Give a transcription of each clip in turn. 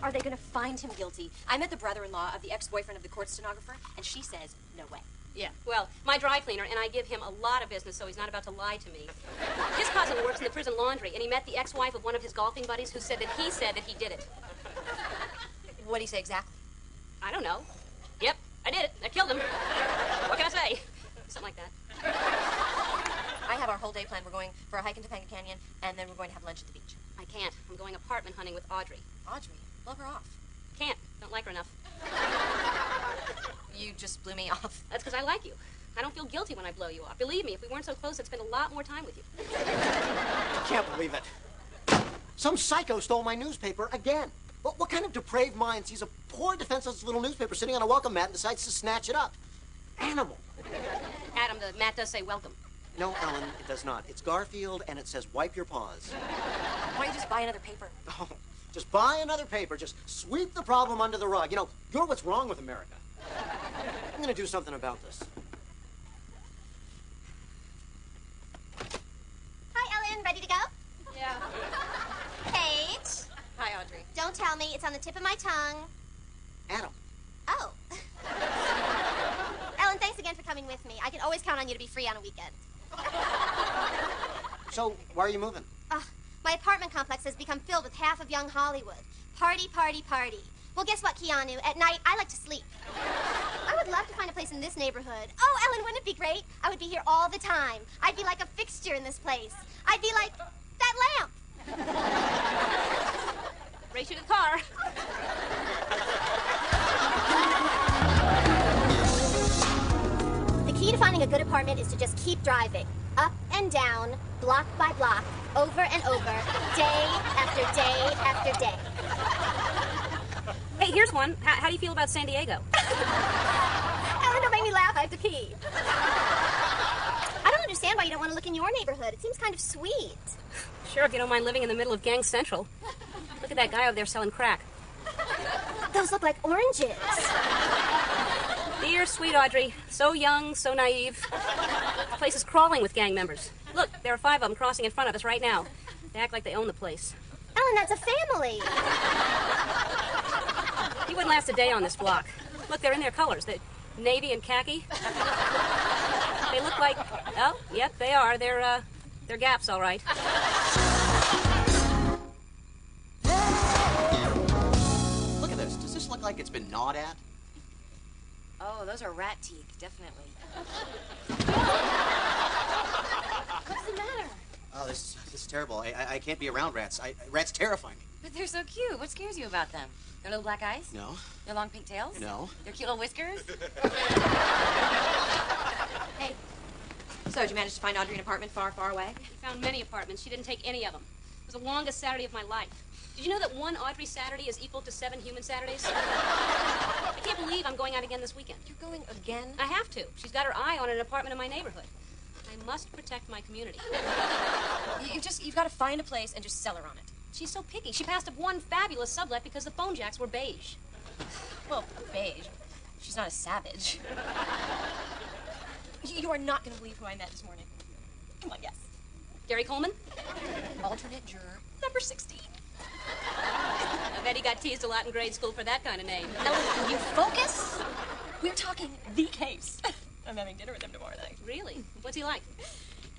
are they going to find him guilty? I met the brother-in-law of the ex-boyfriend of the court stenographer, and she says, no way. Yeah, well, my dry cleaner, and I give him a lot of business, so he's not about to lie to me. His cousin works in the prison laundry, and he met the ex-wife of one of his golfing buddies who said that he did it. What did he say exactly? I don't know. Yep, I did it. I killed him. What can I say? Something like that. I have our whole day planned. We're going for a hike in Topanga Canyon, and then we're going to have lunch at the beach. I can't. I'm going apartment hunting with Audrey. Audrey? Blow her off. Can't. Don't like her enough. You just blew me off. That's because I like you. I don't feel guilty when I blow you off. Believe me, if we weren't so close, I'd spend a lot more time with you. I can't believe it. Some psycho stole my newspaper again. What kind of depraved mind sees a poor, defenseless little newspaper sitting on a welcome mat and decides to snatch it up? Animal. Adam, the mat does say welcome. No, Ellen, it does not. It's Garfield, and it says wipe your paws. Why don't you just buy another paper? Oh, just buy another paper. Just sweep the problem under the rug. You know, you're what's wrong with America. I'm going to do something about this. Hi, Ellen. Ready to go? Yeah. Paige. Hi, Audrey. Don't tell me. It's on the tip of my tongue. Adam. Oh. Ellen, thanks again for coming with me. I can always count on you to be free on a weekend. So, why are you moving? My apartment complex has become filled with half of young Hollywood. Party, party, party. Well, guess what, Keanu? At night, I like to sleep. I would love to find a place in this neighborhood. Oh, Ellen, wouldn't it be great? I would be here all the time. I'd be like a fixture in this place. I'd be like that lamp. Race you to the car. The key to finding a good apartment is to just keep driving. Up and down, block by block, over and over, day after day after day. Hey, here's one. How do you feel about San Diego? Ellen, don't make me laugh. I have to pee. I don't understand why you don't want to look in your neighborhood. It seems kind of sweet. Sure, if you don't mind living in the middle of Gang Central. Look at that guy over there selling crack. Those look like oranges. Dear sweet Audrey, so young, so naive. The place is crawling with gang members. Look, there are 5 of them crossing in front of us right now. They act like they own the place. Ellen, that's a family. You wouldn't last a day on this block. Look, they're in their colors, the navy and khaki. They look like, oh, yep, they are. They're Gaps, all right. Look at this. Does this look like it's been gnawed at? Oh, those are rat teeth, definitely. What's the matter? Oh, this is terrible. I can't be around rats. Rats terrify me. But they're so cute. What scares you about them? Their little black eyes? No. Their long pink tails? No. Their cute little whiskers? Hey. So, did you manage to find Audrey an apartment far, far away? We found many apartments. She didn't take any of them. It was the longest Saturday of my life. Did you know that 1 Audrey Saturday is equal to 7 human Saturdays? I can't believe I'm going out again this weekend. You're going again? I have to. She's got her eye on an apartment in my neighborhood. I must protect my community. You've got to find a place and just sell her on it. She's so picky. She passed up 1 fabulous sublet because the phone jacks were beige. Well, beige. She's not a savage. You are not going to believe who I met this morning. Come on, guess. Gary Coleman? Alternate juror, number 16. I bet he got teased a lot in grade school for that kind of name. Ellen, can you focus? We're talking the case. I'm having dinner with him tomorrow night. Really? What's he like?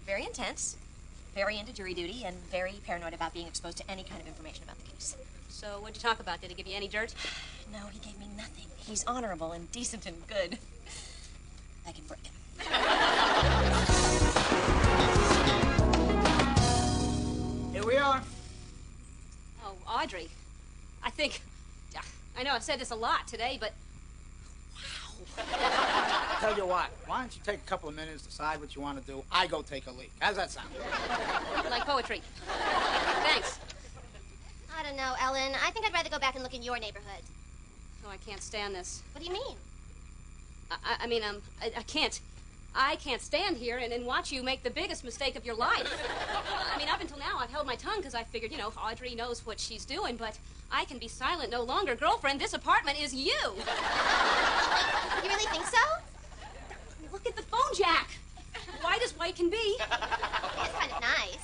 Very intense, very into jury duty, and very paranoid about being exposed to any kind of information about the case. So what'd you talk about? Did he give you any dirt? No, he gave me nothing. He's honorable and decent and good. I can break him. Here we are. Oh, Audrey. I know I've said this a lot today, but I'll tell you what, why don't you take a couple of minutes, decide what you want to do. I go take a leak. How's that sound? you like poetry. Thanks. I don't know, Ellen. I think I'd rather go back and look in your neighborhood. Oh, I can't stand this. What do you mean? I can't stand here and watch you make the biggest mistake of your life. I mean, up until now, I've held my tongue because I figured, Audrey knows what she's doing, but I can be silent no longer. Girlfriend, this apartment is you. You really think so? Look at the phone jack. White as white can be. It's kind of nice.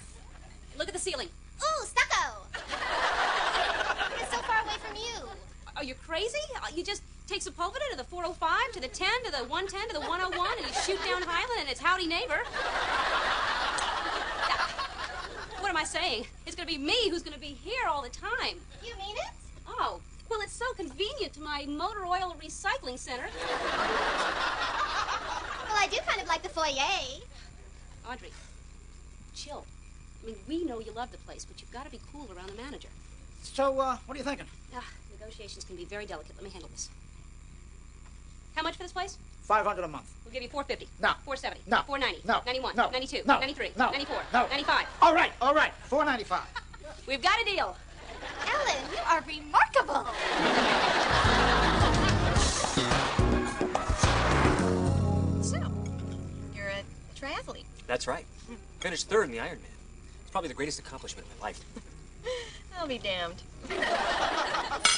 Look at the ceiling. Ooh, stucco. It's so far away from you. You just take Sepulveda to the 405, to the 10, to the 110, to the 101, and you shoot down Highland, and it's howdy neighbor. What am I saying? It's going to be me who's going to be here all the time. You mean it? Oh, well, it's so convenient to my motor oil recycling center. Well, I do kind of like the foyer. Audrey, chill. I mean, we know you love the place, but you've got to be cool around the manager. So, what are you thinking? Negotiations can be very delicate. Let me handle this. How much for this place? $500 a month. We'll give you $450. No. $470. No. $490. No. $91. No. $92. No. $93. No. $94. No. $95. All right. $495. We've got a deal. Ellen, you are remarkable. So, you're a triathlete. That's right. Finished third in the Ironman. It's probably the greatest accomplishment of my life. I'll be damned.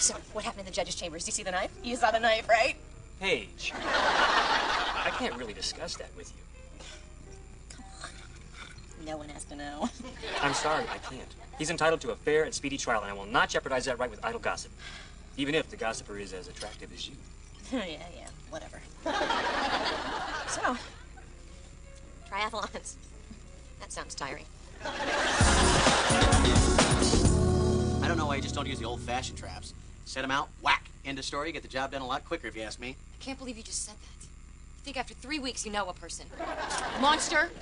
So, what happened in the judge's chambers? Did you see the knife? You saw the knife, right? Paige, I can't really discuss that with you. No one has to know. I'm sorry, I can't. He's entitled to a fair and speedy trial, and I will not jeopardize that right with idle gossip. Even if the gossiper is as attractive as you. yeah, whatever. So, triathlons. That sounds tiring. I don't know why you just don't use the old-fashioned traps. Set them out, whack, end of story, get the job done a lot quicker if you ask me. I can't believe you just said that. You think after 3 weeks you know a person. Monster!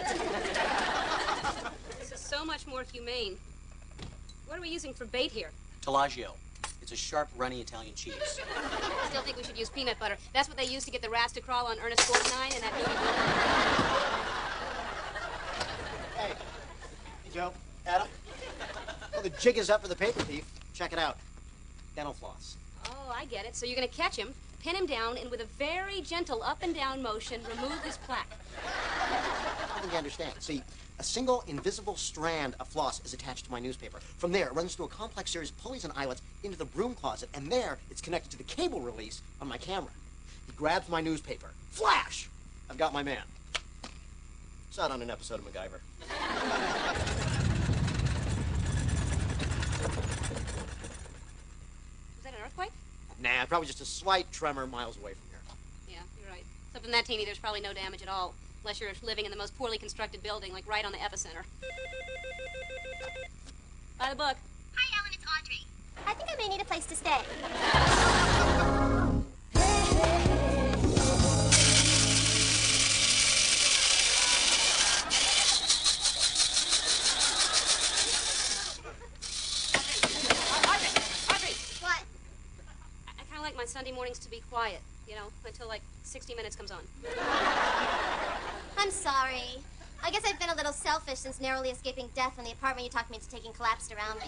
This is so much more humane. What are we using for bait here? Telaggio. It's a sharp, runny Italian cheese. I still think we should use peanut butter. That's what they used to get the rats to crawl on Ernest Borgnine and that movie. Hey, Joe, Adam. Well, the jig is up for the paper thief. Check it out. Dental floss. Oh, I get it. So you're going to catch him, pin him down, and with a very gentle up and down motion, remove his plaque. I don't think you understand. See, a single invisible strand of floss is attached to my newspaper. From there, it runs through a complex series of pulleys and eyelets into the broom closet, and there, it's connected to the cable release on my camera. He grabs my newspaper. Flash! I've got my man. Saw it on an episode of MacGyver. Was that an earthquake? Nah, probably just a slight tremor miles away from here. Yeah, you're right. Something that teeny, there's probably no damage at all. Unless you're living in the most poorly constructed building, like right on the epicenter. By the book. Hi, Ellen, it's Audrey. I think I may need a place to stay. Audrey! What? I kind of like my Sunday mornings to be quiet, you know, until like 60 Minutes comes on. I'm sorry. I guess I've been a little selfish since narrowly escaping death when the apartment you talked me into taking collapsed around me.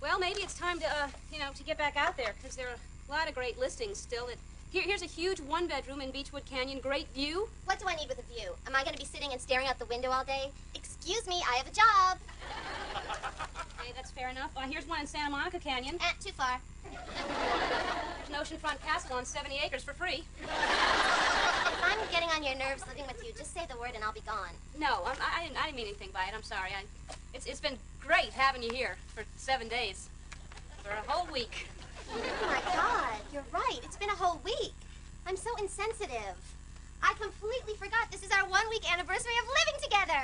Well, maybe it's time to, to get back out there, because there are a lot of great listings still. Here's a huge one-bedroom in Beechwood Canyon, great view. What do I need with a view? Am I going to be sitting and staring out the window all day? Excuse me, I have a job. Okay, that's fair enough. Here's one in Santa Monica Canyon. Too far. There's an oceanfront castle on 70 acres for free. If I'm getting on your nerves living with you, just say the word and I'll be gone. No, I didn't mean anything by it. I'm sorry. It's been great having you here for 7 days. For a whole week. Oh my God, you're right. It's been a whole week. I'm so insensitive. I completely forgot this is our 1 week anniversary of living together.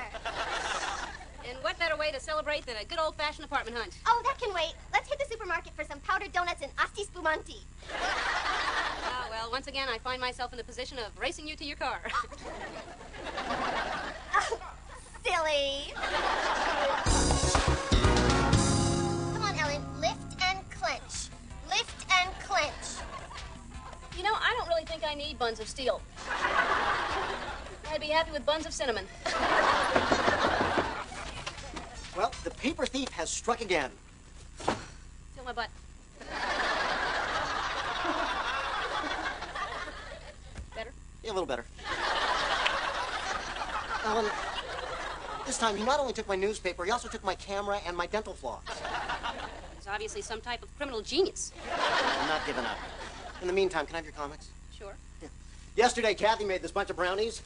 And what better way to celebrate than a good old-fashioned apartment hunt? Oh, that can wait. Let's hit the supermarket for some powdered donuts and asti spumanti. Ah, well, once again, I find myself in the position of racing you to your car. Oh, silly. Come on, Ellen. Lift and clench. Lift and clench. You know, I don't really think I need buns of steel. I'd be happy with buns of cinnamon. Well, the paper thief has struck again. Feel my butt. Better? Yeah, a little better. Ellen, this time he not only took my newspaper, he also took my camera and my dental floss. He's obviously some type of criminal genius. I'm not giving up. In the meantime, can I have your comics? Sure. Yeah. Yesterday, Kathy made this bunch of brownies.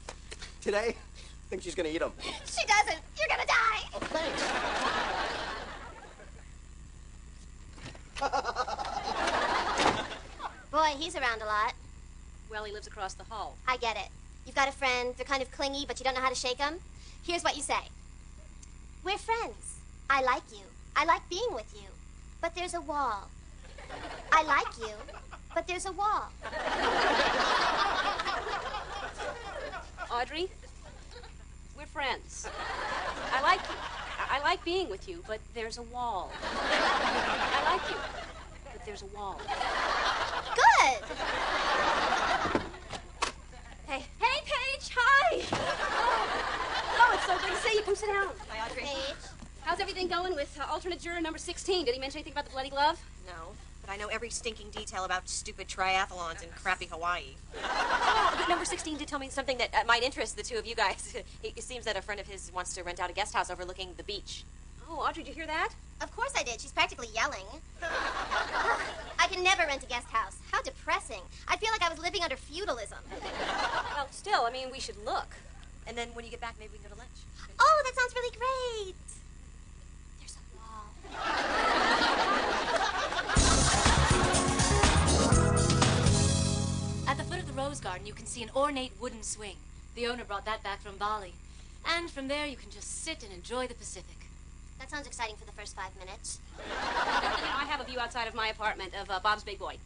Today, I think she's gonna eat them. She doesn't. You're gonna die. Oh, thanks. around a lot. Well, he lives across the hall. I get it. You've got a friend, they're kind of clingy, but you don't know how to shake them. Here's what you say. We're friends. I like you. I like being with you. But there's a wall. I like you, but there's a wall. Audrey, we're friends. I like being with you, but there's a wall. I like you, but there's a wall. Good. Hey, Paige, hi. Oh, it's so good to see you. Come sit down. Hi, Audrey. Paige. How's everything going with alternate juror number 16? Did he mention anything about the bloody glove? No, but I know every stinking detail about stupid triathlons in crappy Hawaii. But number 16 did tell me something that might interest the two of you guys. It seems that a friend of his wants to rent out a guest house overlooking the beach. Oh, Audrey, did you hear that? Of course I did. She's practically yelling. I can never rent a guest house. How depressing. I feel like I was living under feudalism. Well, still, I mean, we should look. And then when you get back, maybe we can go to lunch. Oh, that sounds really great. There's a wall. At the foot of the rose garden, you can see an ornate wooden swing. The owner brought that back from Bali. And from there, you can just sit and enjoy the Pacific. That sounds exciting for the first 5 minutes. I have a view outside of my apartment of Bob's Big Boy.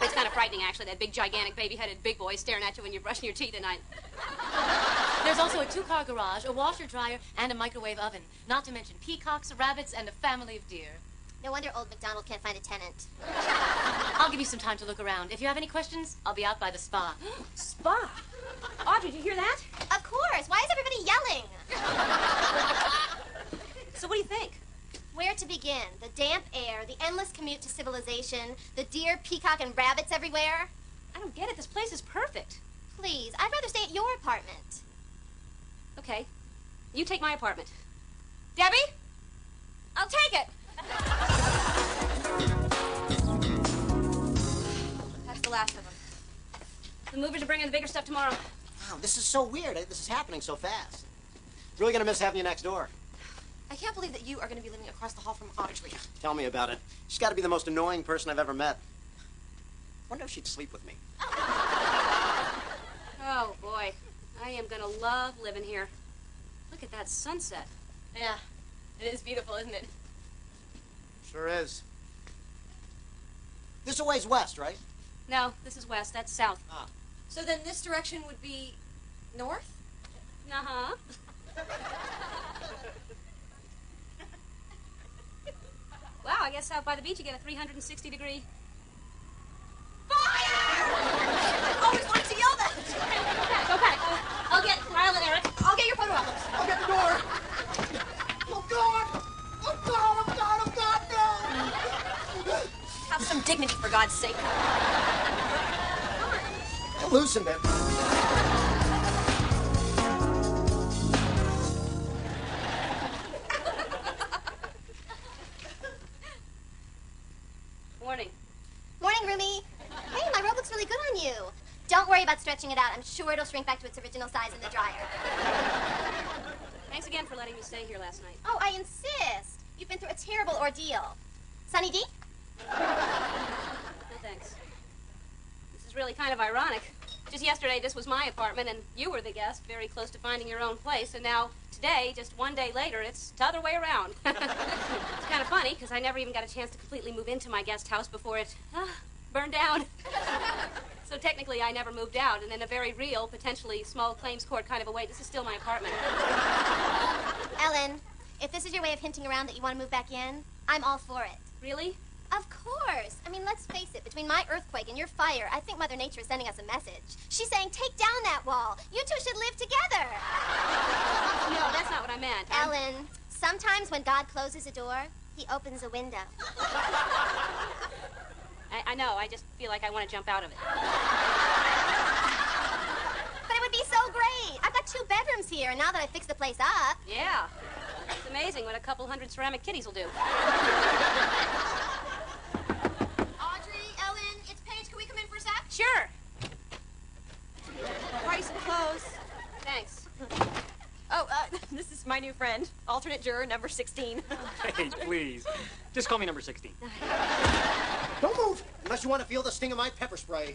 It's kind of frightening, actually, that big, gigantic, baby-headed big boy staring at you when you're brushing your teeth at night. There's also a 2-car garage, a washer-dryer, and a microwave oven. Not to mention peacocks, rabbits, and a family of deer. No wonder old MacDonald can't find a tenant. I'll give you some time to look around. If you have any questions, I'll be out by the spa. Spa? Audrey, did you hear that? Of course. Why is everybody yelling? So what do you think? Where to begin? The damp air, the endless commute to civilization, the deer, peacock, and rabbits everywhere? I don't get it. This place is perfect. Please, I'd rather stay at your apartment. Okay. You take my apartment. Debbie? I'll take it. That's the last of them. The movers are bringing the bigger stuff tomorrow. Wow, this is so weird. This is happening so fast. Really gonna miss having you next door. I can't believe that you are going to be living across the hall from Audrey. Tell me about it. She's got to be the most annoying person I've ever met. Wonder if she'd sleep with me. Oh, boy. I am going to love living here. Look at that sunset. Yeah, it is beautiful, isn't it? Sure is. This a ways west, right? No, this is west. That's south. Ah. So then this direction would be north? Uh-huh. Wow, I guess out by the beach you get a 360-degree... I always wanted to yell that. Go back. I'll get Lyle and Eric. I'll get your photo albums. I'll get the door. Oh, God! Oh, God! Oh, God! Oh, God, no! Have some dignity, for God's sake. Loosen it. Morning. Morning, Rumi. Hey, my robe looks really good on you. Don't worry about stretching it out. I'm sure it'll shrink back to its original size in the dryer. Thanks again for letting me stay here last night. Oh, I insist. You've been through a terrible ordeal. Sunny D? No thanks. This is really kind of ironic. Just yesterday, this was my apartment, and you were the guest, very close to finding your own place. And now, today, just one day later, it's the other way around. It's kind of funny, because I never even got a chance to completely move into my guest house before it burned down. So technically, I never moved out. And in a very real, potentially small claims court kind of a way, this is still my apartment. Ellen, if this is your way of hinting around that you want to move back in, I'm all for it. Really? Of course. I mean, let's face it. Between my earthquake and your fire, I think Mother Nature is sending us a message. She's saying, take down that wall. You two should live together. No, that's not what I meant. Ellen, sometimes when God closes a door, he opens a window. I know. I just feel like I want to jump out of it. But it would be so great. I've got 2 bedrooms here, and now that I've fixed the place up. Yeah. It's amazing what a couple hundred ceramic kitties will do. Audrey, Ellen, it's Paige. Can we come in for a sec? Sure. Party's close. Thanks. Oh, this is my new friend, alternate juror number 16. Paige, please. Just call me number 16. Don't move unless you want to feel the sting of my pepper spray.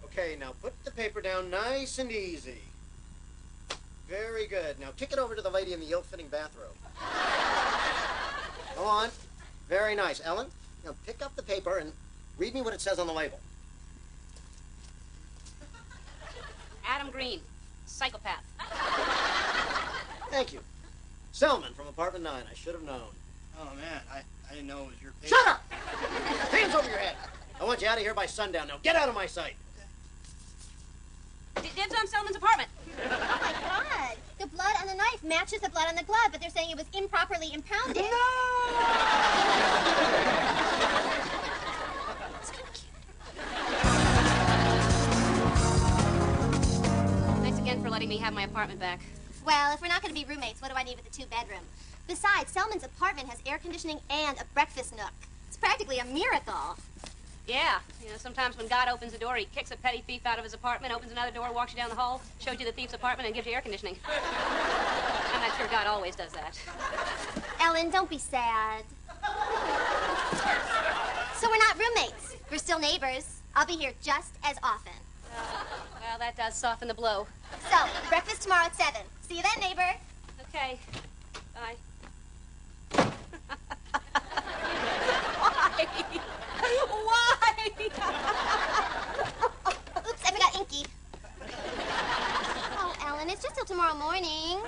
Okay, now put the paper down nice and easy. Very good. Now kick it over to the lady in the ill-fitting bathrobe. Go on. Very nice. Ellen, now pick up the paper and read me what it says on the label. Adam Green, psychopath. Thank you. Selman from apartment 9. I should have known. Oh, man, I didn't know it was your paper. Shut up! Hands over your head. I want you out of here by sundown. Now get out of my sight. Dibs on Selman's apartment. Oh my God! The blood on the knife matches the blood on the glove, but they're saying it was improperly impounded. Thanks again for letting me have my apartment back. Well, if we're not going to be roommates, what do I need with a two-bedroom? Besides, Selman's apartment has air conditioning and a breakfast nook. It's practically a miracle. Yeah, sometimes when God opens a door, he kicks a petty thief out of his apartment, opens another door, walks you down the hall, shows you the thief's apartment, and gives you air conditioning. I'm not sure God always does that. Ellen, don't be sad. So we're not roommates. We're still neighbors. I'll be here just as often. Well, that does soften the blow. So, breakfast tomorrow at 7. See you then, neighbor. Okay. Bye. Why? Oops, I forgot Inky. Oh, Ellen, it's just till tomorrow morning.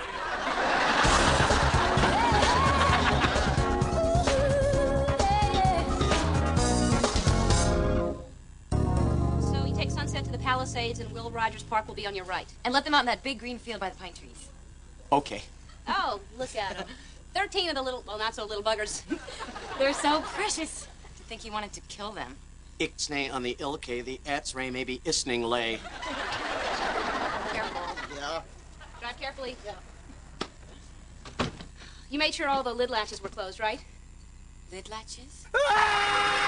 So you take Sunset to the Palisades, and Will Rogers Park will be on your right. And let them out in that big green field by the pine trees. Okay. Oh, look at them. 13 of the little, well, not so little buggers. They're so precious. To think he wanted to kill them. Ixnay on the ilke, the ats-ray maybe isning lay. Careful. Yeah. Drive carefully. Yeah. You made sure all the lid latches were closed, right? Lid latches? Ah!